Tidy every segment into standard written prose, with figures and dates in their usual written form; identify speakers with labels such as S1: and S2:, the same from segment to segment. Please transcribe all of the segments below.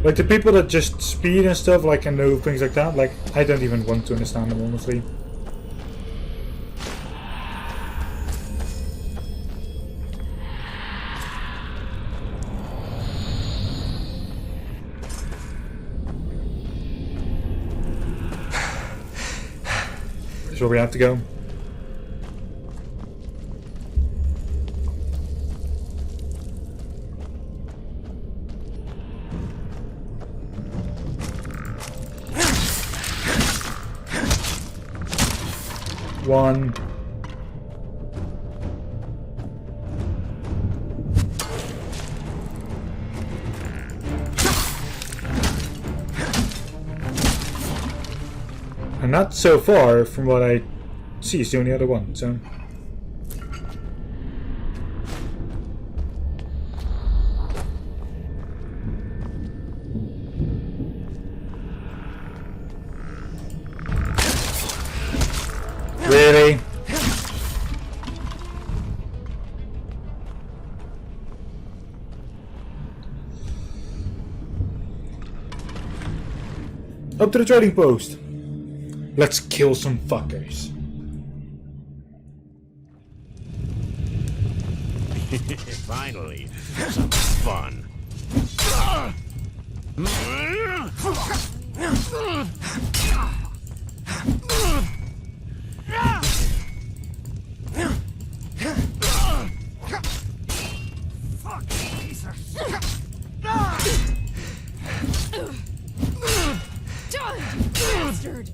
S1: Like the people that just speed and stuff, like, and know things like that, like, I don't even want to understand them, honestly. This is where we have to go. One. And not so far from what I see is the only other one, so. Really? Up to the trading post. Let's kill some fuckers.
S2: Finally, some fun.
S3: Bastard!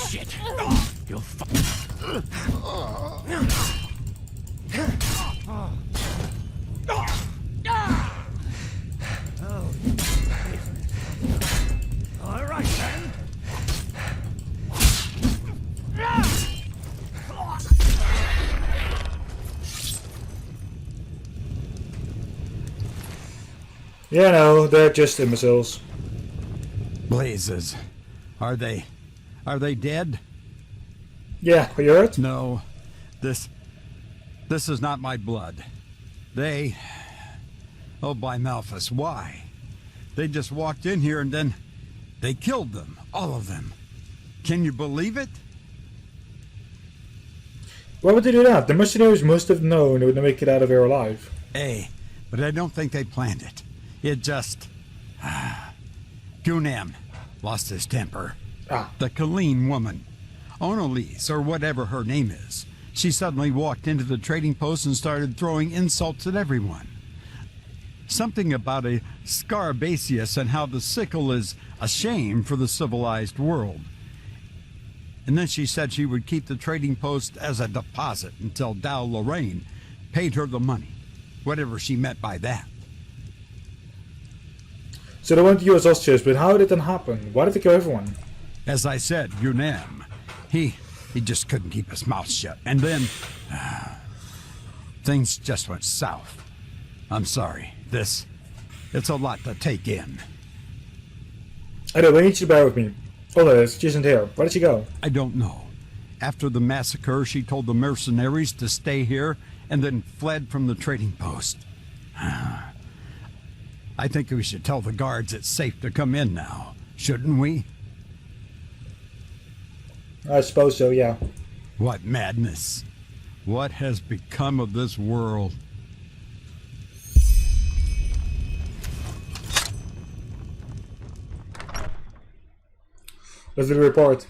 S2: Shit! You'll
S3: All right then.
S1: Yeah, no, they're just imbeciles.
S4: Blazes. Are they dead?
S1: Yeah, are you hurt?
S4: No. This is not my blood. They... Oh, by Malphus, why? They just walked in here and then they killed them. All of them. Can you believe it?
S1: Why would they do that? The mercenaries must have known they wouldn't make it out of here alive.
S4: But I don't think they planned it. It just... Gunam lost his temper. The Colleen woman, Onolise, or whatever her name is, she suddenly walked into the trading post and started throwing insults at everyone. Something about a Scarabaceus and how the sickle is a shame for the civilized world. And then she said she would keep the trading post as a deposit until Dow Lorraine paid her the money, whatever she meant by that.
S1: So they wanted to use hostages, but how did that happen? Why did they kill everyone?
S4: As I said, Unam, he just couldn't keep his mouth shut. And then, things just went south. I'm sorry, it's a lot to take in.
S1: I know, but I need you to bear with me. Oh, she isn't here. Where did she go?
S4: I don't know. After the massacre, she told the mercenaries to stay here and then fled from the trading post. I think we should tell the guards it's safe to come in now, shouldn't we?
S1: I suppose so, yeah.
S4: What madness. What has become of this world?
S1: Let's do the report.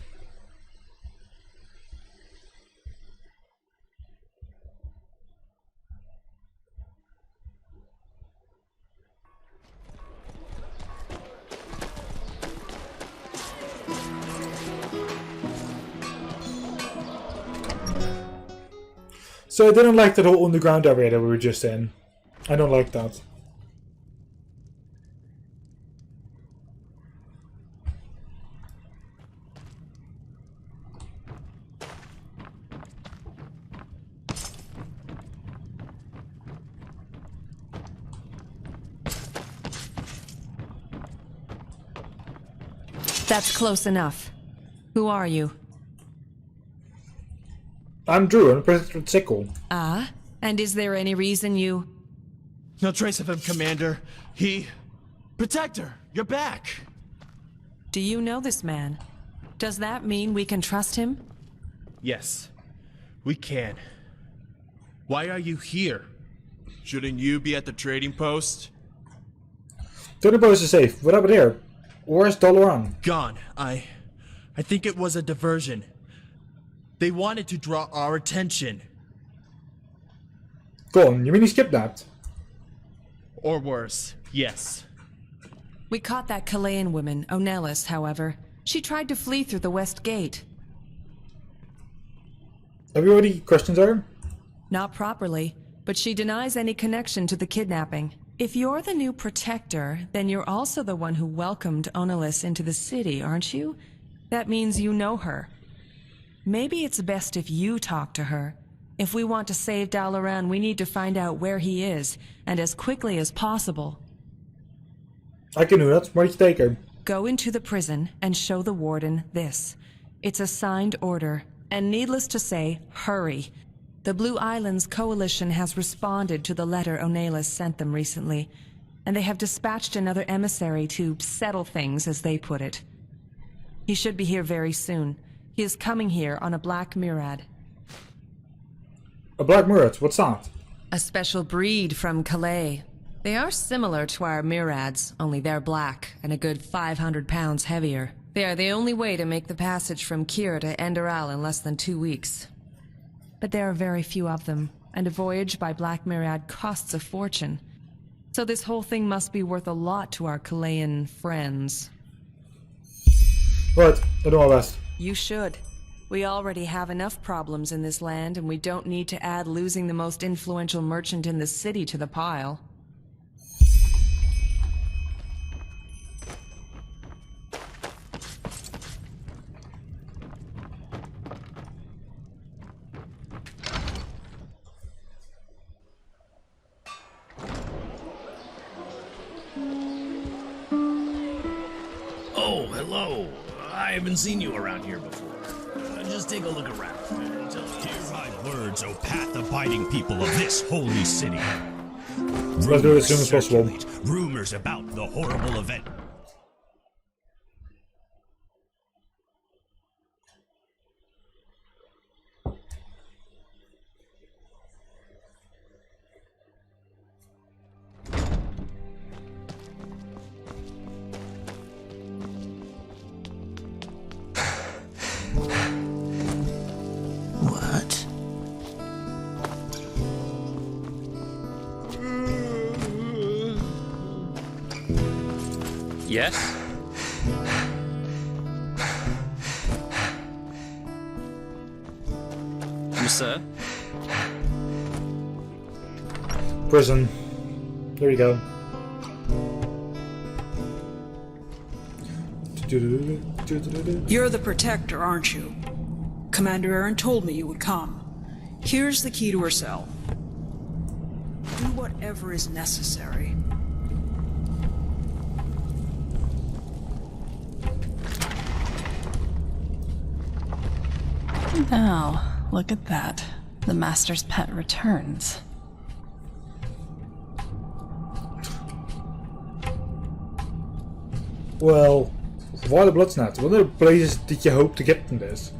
S1: So I didn't like that whole underground area that we were just in. I don't like that.
S5: That's close enough. Who are you?
S1: I'm Drew, I'm a Protector Sickle.
S5: Ah? And is there any reason you...
S6: No trace of him, Commander. Protector, you're back!
S5: Do you know this man? Does that mean we can trust him?
S6: Yes, we can. Why are you here? Shouldn't you be at the trading post?
S1: Trading post is safe. What happened here? Where's Doloran?
S6: Gone. I think it was a diversion. They wanted to draw our attention.
S1: Go on, you mean he's kidnapped?
S6: Or worse, yes.
S5: We caught that Chilean woman, Onelis, however. She tried to flee through the west gate.
S1: Have you already questioned her?
S5: Not properly, but she denies any connection to the kidnapping. If you're the new protector, then you're also the one who welcomed Onelis into the city, aren't you? That means you know her. Maybe it's best if you talk to her. If we want to save Dalaran, we need to find out where he is, and as quickly as possible.
S1: I can do that. Where did you take her?
S5: Go into the prison and show the warden this. It's a signed order, and needless to say, hurry. The Blue Islands Coalition has responded to the letter Onelis sent them recently, and they have dispatched another emissary to settle things, as they put it. He should be here very soon. He is coming here on a black murad.
S1: A black murad? What's that?
S5: A special breed from Calais. They are similar to our murads, only they're black and a good 500 pounds heavier. They are the only way to make the passage from Kira to Enderal in less than 2 weeks. But there are very few of them, and a voyage by black murad costs a fortune. So this whole thing must be worth a lot to our Chilean friends.
S1: Right, I do my best.
S5: You should. We already have enough problems in this land, and we don't need to add losing the most influential merchant in the city to the pile.
S2: Oh, hello. I haven't seen you around here before. Just take a look around. Hear my words, O path-abiding people of this holy city.
S1: Let's do it as soon as possible.
S2: Rumors about the horrible event.
S7: What?
S8: Yes? Sir?
S1: Prison. There you go.
S9: You're the protector, aren't you? Commander Aaron told me you would come. Here's the key to her cell. Do whatever is necessary.
S7: Now, look at that. The Master's pet returns.
S1: Well, why the Bloodsnats? What other places did you hope to get from this?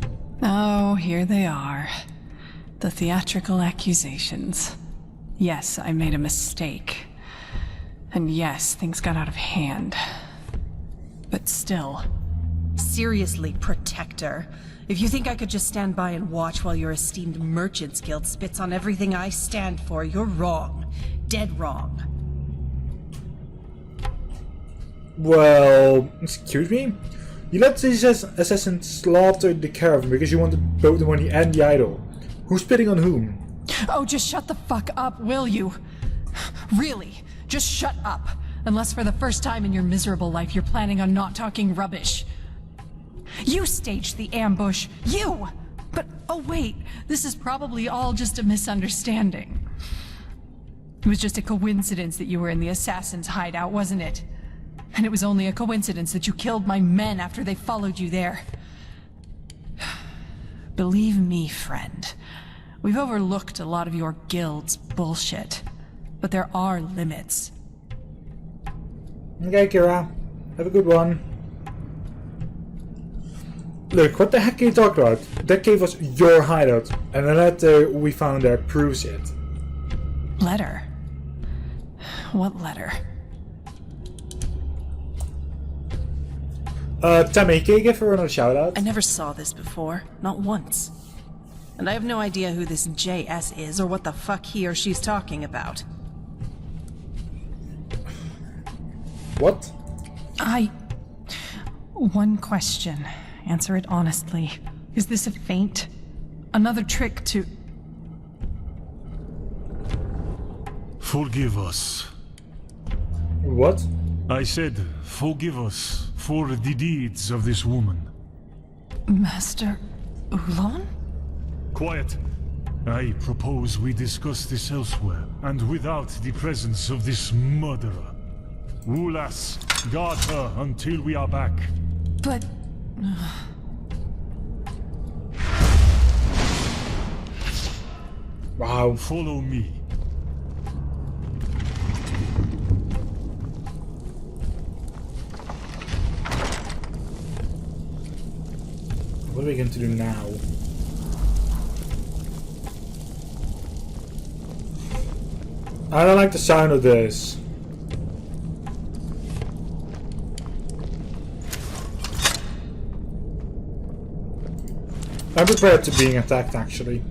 S7: Oh, here they are. The theatrical accusations. Yes, I made a mistake. And yes, things got out of hand. But still.
S10: Seriously, Protector. If you think I could just stand by and watch while your esteemed Merchants Guild spits on everything I stand for, you're wrong. Dead wrong.
S1: Well, excuse me? You let these assassins slaughter the caravan because you wanted both the money and the idol. Who's spitting on whom?
S7: Oh, just shut the fuck up, will you? Really, just shut up. Unless for the first time in your miserable life you're planning on not talking rubbish. You staged the ambush. You! But, oh wait, this is probably all just a misunderstanding. It was just a coincidence that you were in the assassin's hideout, wasn't it? And it was only a coincidence that you killed my men after they followed you there. Believe me, friend. We've overlooked a lot of your guild's bullshit. But there are limits.
S1: Okay, Kira. Have a good one. Look, what the heck are you talking about? That cave was your hideout, and the letter we found there proves it.
S7: Letter? What letter?
S1: Tammy, can you give her another shout out?
S10: I never saw this before, not once. And I have no idea who this JS is or what the fuck he or she's talking about.
S1: What?
S7: One question. Answer it honestly. Is this a feint? Another trick to...
S3: Forgive us.
S1: What?
S3: I said, forgive us for the deeds of this woman.
S7: Master Ulan?
S3: Quiet. I propose we discuss this elsewhere, and without the presence of this murderer. Ulas, guard her until we are back.
S7: But...
S1: Wow.
S3: Follow me.
S1: What are we going to do now? I don't like the sound of this. I'm prepared to being attacked, actually.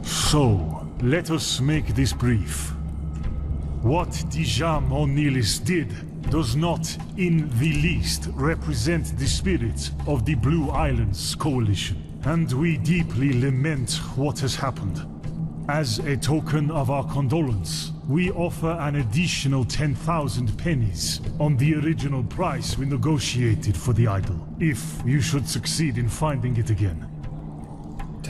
S3: So, let us make this brief. What Dijam O'Neillis did does not in the least represent the spirit of the Blue Islands Coalition, and we deeply lament what has happened. As a token of our condolence, we offer an additional 10,000 pennies on the original price we negotiated for the idol, if you should succeed in finding it again.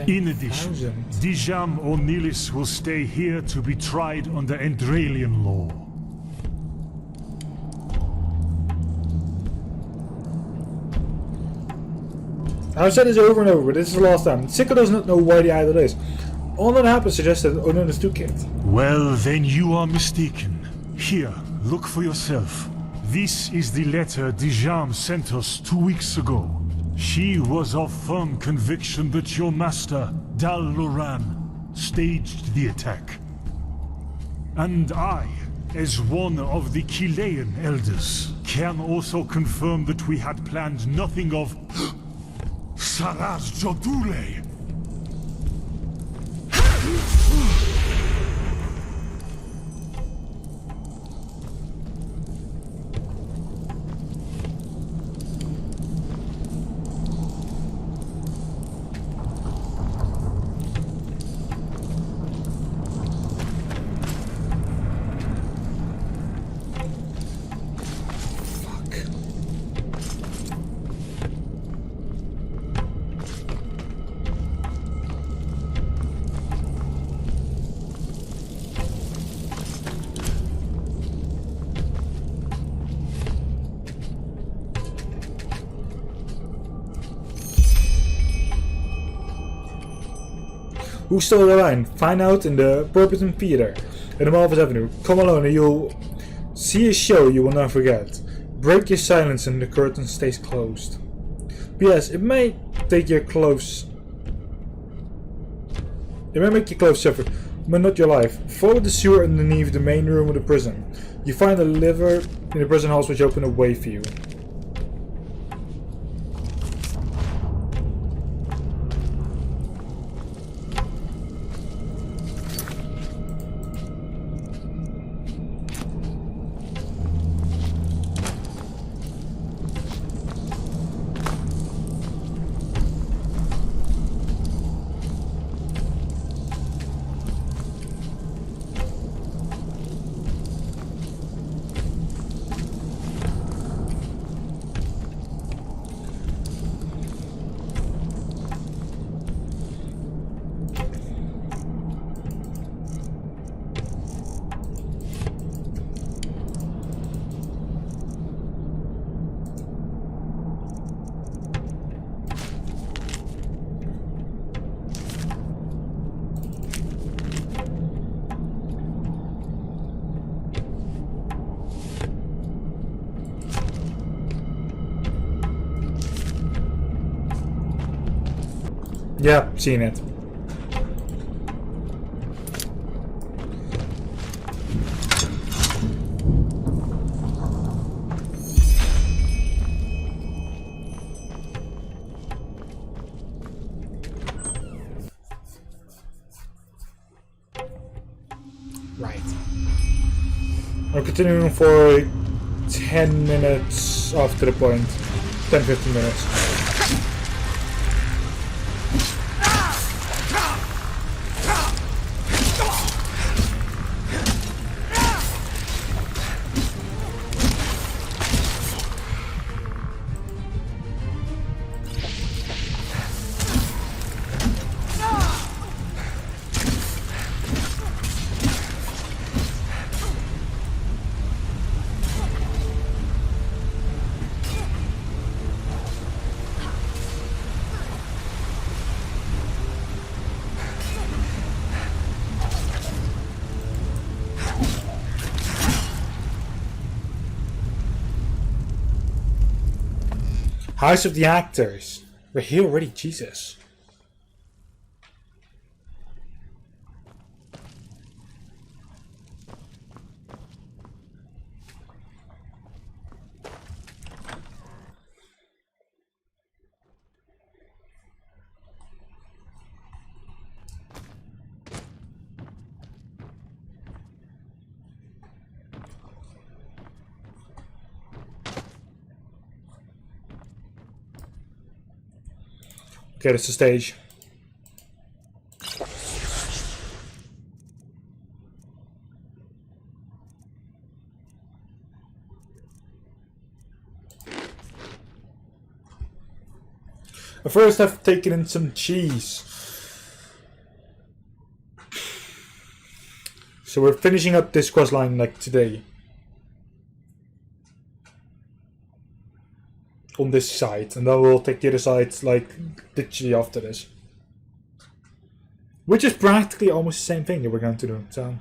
S3: In addition, Dijam O'Neillis will stay here to be tried under Enderalian law.
S1: I've said this over and over, but this is the last time. Sicko does not know why the idol is. All that happened suggests that Ononis took it.
S3: Well, then you are mistaken. Here, look for yourself. This is the letter Dijam sent us 2 weeks ago. She was of firm conviction that your master, Dal Loran, staged the attack. And I, as one of the Chilean elders, can also confirm that we had planned nothing of Saraz Jodule.
S1: Who stole the line? Find out in the Purperton Theater in the Marvelous Avenue. Come alone and you'll see a show you will never forget. Break your silence and the curtain stays closed. P.S. It may take your clothes. It may make your clothes suffer, but not your life. Follow the sewer underneath the main room of the prison. You find a lever in the prison halls which open a way for you. Yeah, seen it. Right. I'm continuing for 10 minutes after the point. 10-15 minutes. House of the Actors. We're here already, Jesus. Okay, that's the stage. First, I've taken in some cheese. So we're finishing up this quest line like today. On this side, and then we'll take the other side like literally after this. Which is practically almost the same thing that we're going to do, so.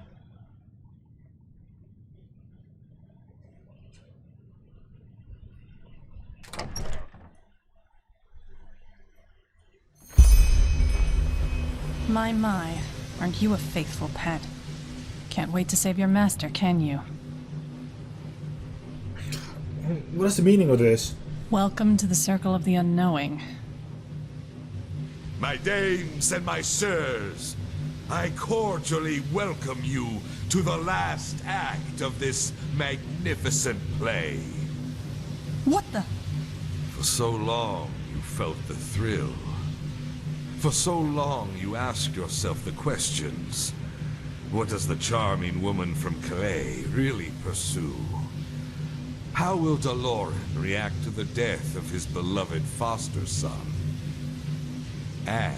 S7: My, aren't you a faithful pet? Can't wait to save your master, can you?
S1: What is the meaning of this?
S7: Welcome to the Circle of the Unknowing.
S8: My dames and my sirs, I cordially welcome you to the last act of this magnificent play.
S7: What the?
S8: For so long you felt the thrill. For so long you asked yourself the questions. What does the charming woman from Calais really pursue? How will Delorean react to the death of his beloved foster son? And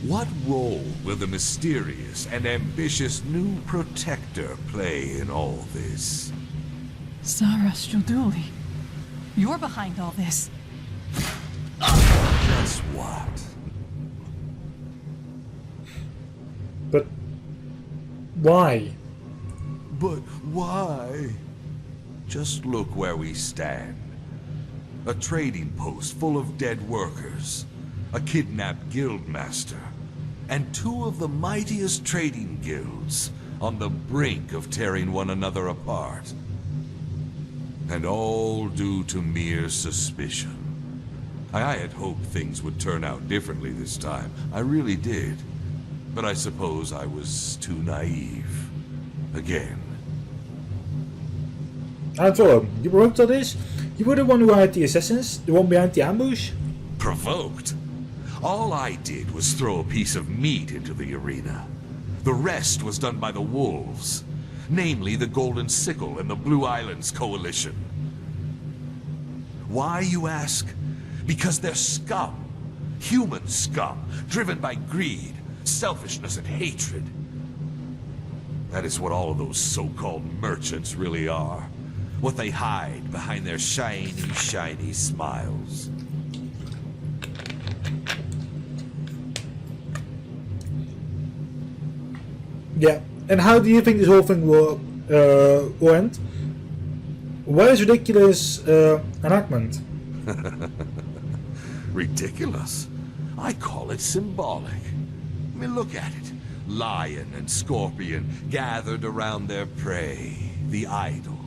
S8: what role will the mysterious and ambitious new protector play in all this?
S7: Zara Struduli, you're behind all this.
S8: Guess what?
S1: But why?
S8: But why? Just look where we stand. A trading post full of dead workers, a kidnapped guildmaster, and two of the mightiest trading guilds on the brink of tearing one another apart. And all due to mere suspicion. I had hoped things would turn out differently this time. I really did. But I suppose I was too naive. Again.
S1: Antwerp, you provoked all this? You were the one who hired the assassins? The one behind the ambush?
S8: Provoked? All I did was throw a piece of meat into the arena. The rest was done by the wolves. Namely, the Golden Sickle and the Blue Islands Coalition. Why, you ask? Because they're scum. Human scum, driven by greed, selfishness, and hatred. That is what all of those so-called merchants really are. What they hide behind their shiny, shiny smiles.
S1: Yeah, and how do you think this whole thing will end? What is ridiculous enactment?
S8: Ridiculous? I call it symbolic. I mean, look at it. Lion and scorpion gathered around their prey, the idol.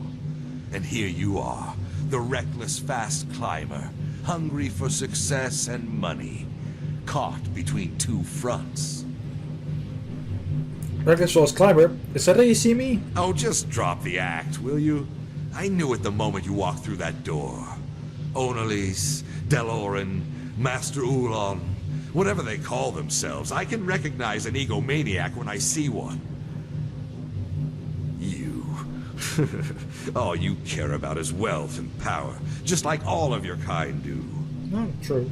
S8: And here you are, the reckless fast climber, hungry for success and money, caught between two fronts.
S1: Reckless fast climber? Is that how you see me?
S8: Oh, just drop the act, will you? I knew it the moment you walked through that door. Onelise, Deloran, Master Ulon, whatever they call themselves, I can recognize an egomaniac when I see one. You. All you care about is wealth and power, just like all of your kind do.
S1: Not true.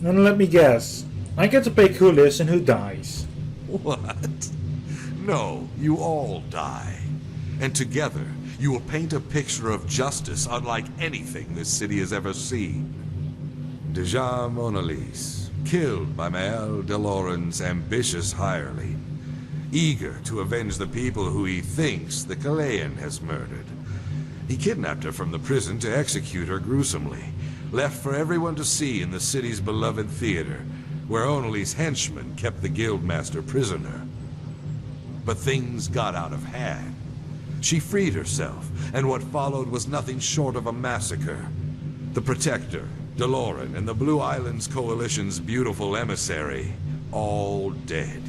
S1: And let me guess. I get to pick who lives and who dies.
S8: What? No, you all die. And together, you will paint a picture of justice unlike anything this city has ever seen. Deja Monalise, killed by Mael Deloran's ambitious hireling, eager to avenge the people who he thinks the Kalayan has murdered. He kidnapped her from the prison to execute her gruesomely, left for everyone to see in the city's beloved theater, where Oneli's henchmen kept the guildmaster prisoner. But things got out of hand. She freed herself, and what followed was nothing short of a massacre. The Protector, Deloran, and the Blue Islands Coalition's beautiful emissary, all dead.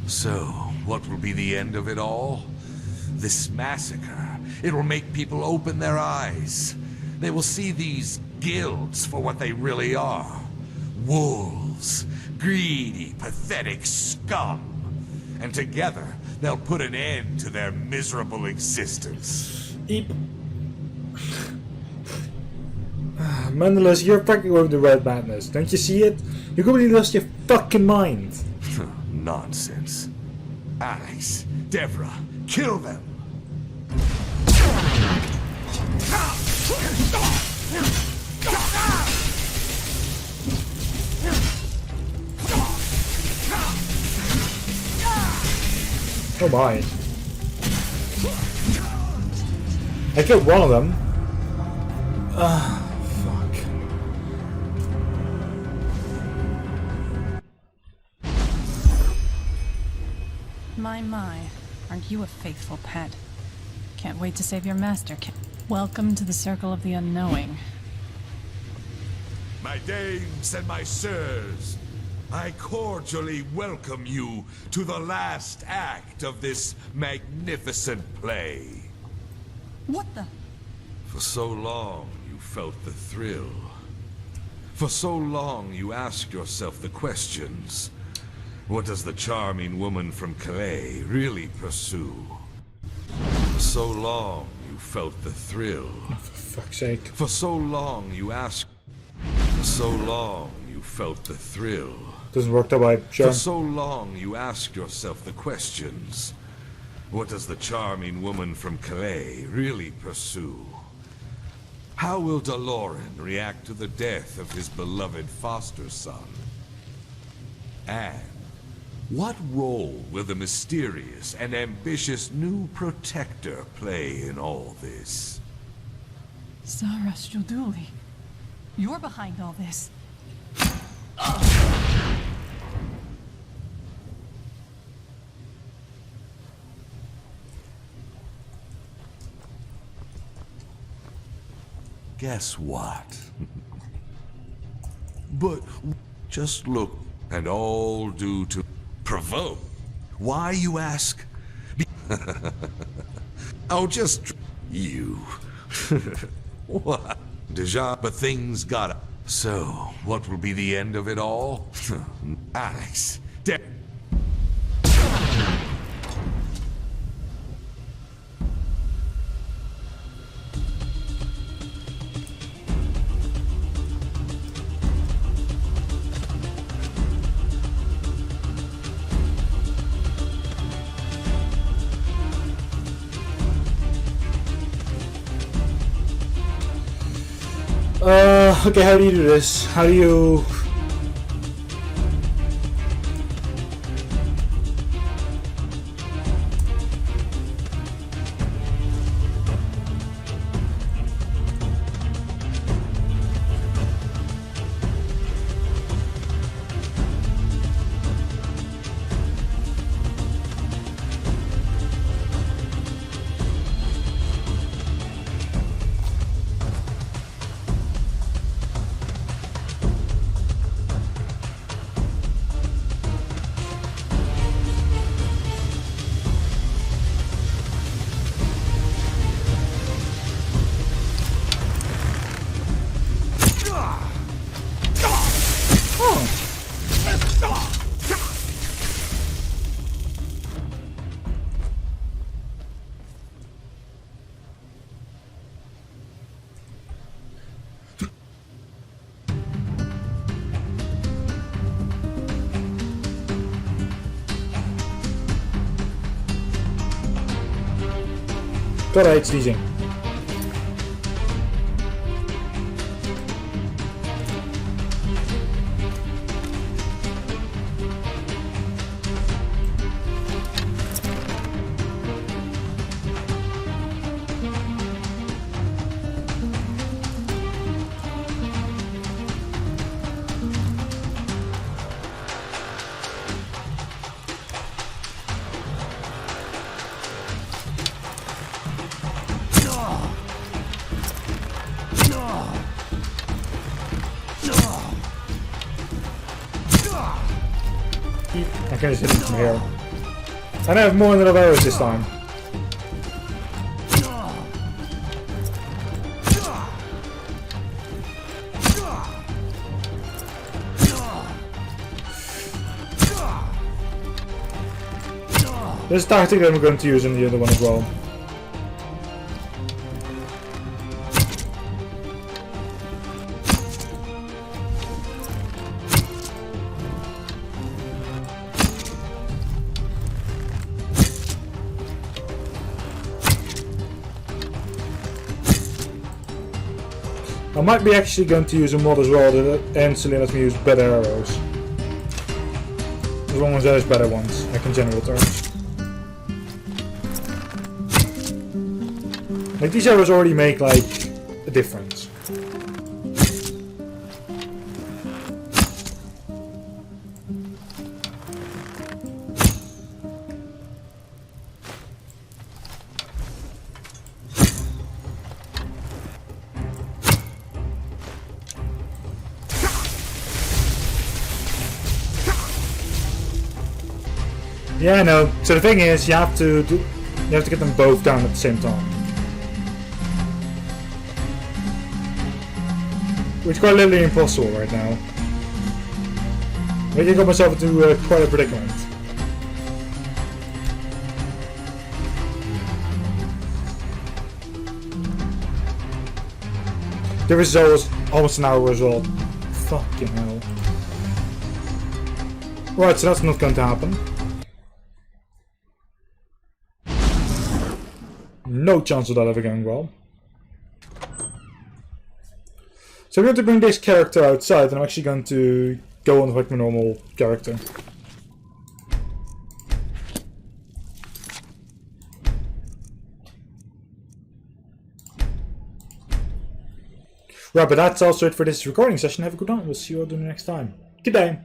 S8: So, what will be the end of it all? This massacre. It will make people open their eyes. They will see these guilds for what they really are. Wolves. Greedy, pathetic scum. And together, they'll put an end to their miserable existence.
S1: Eep. Mendelus, you're fucking with the red madness. Don't you see it? You completely lost your fucking mind.
S8: Nonsense. Alex, Deborah, kill them!
S1: Oh my. I killed one of them. Fuck.
S7: My, aren't you a faithful pet? Can't wait to save your master. Welcome to the circle of the unknowing.
S8: My dames and my sirs, I cordially welcome you to the last act of this magnificent play.
S7: What the?
S8: For so long, you felt the thrill. For so long, you asked yourself the questions. What does the charming woman from Calais really pursue? For so long, you felt the thrill.
S1: Oh, for fuck's sake.
S8: For so long, you asked... For so long, you felt the thrill.
S1: Doesn't work that way, John.
S8: For so long, you asked yourself the questions. What does the charming woman from Calais really pursue? How will Deloran react to the death of his beloved foster son? And what role will the mysterious and ambitious new protector play in all this?
S7: Zaras Joduli. You're behind all this.
S8: Guess what? But just look, and all due to provoke. Why, you ask? Oh, just you. What? Deja, but things got. So, what will be the end of it all? Alex,
S1: Okay, how do you do this? How do you... Got HD zing. I can just hit him from here. And I have more than enough arrows this time. This tactic that I'm going to use in the other one as well. I might be actually going to use a mod as well that instantly lets me use better arrows. As long as there's better ones, I can generate arrows. Like these arrows already make like a difference. Yeah, I know. So the thing is, you have to get them both down at the same time, which is quite literally impossible right now. I got myself into quite a predicament. There is almost an hour as well. Fucking hell. Right, so that's not going to happen. No chance of that ever going well. So I'm going to bring this character outside, and I'm actually going to go on with my normal character. Right, but that's also it for this recording session. Have a good night. We'll see you all next time. Good day.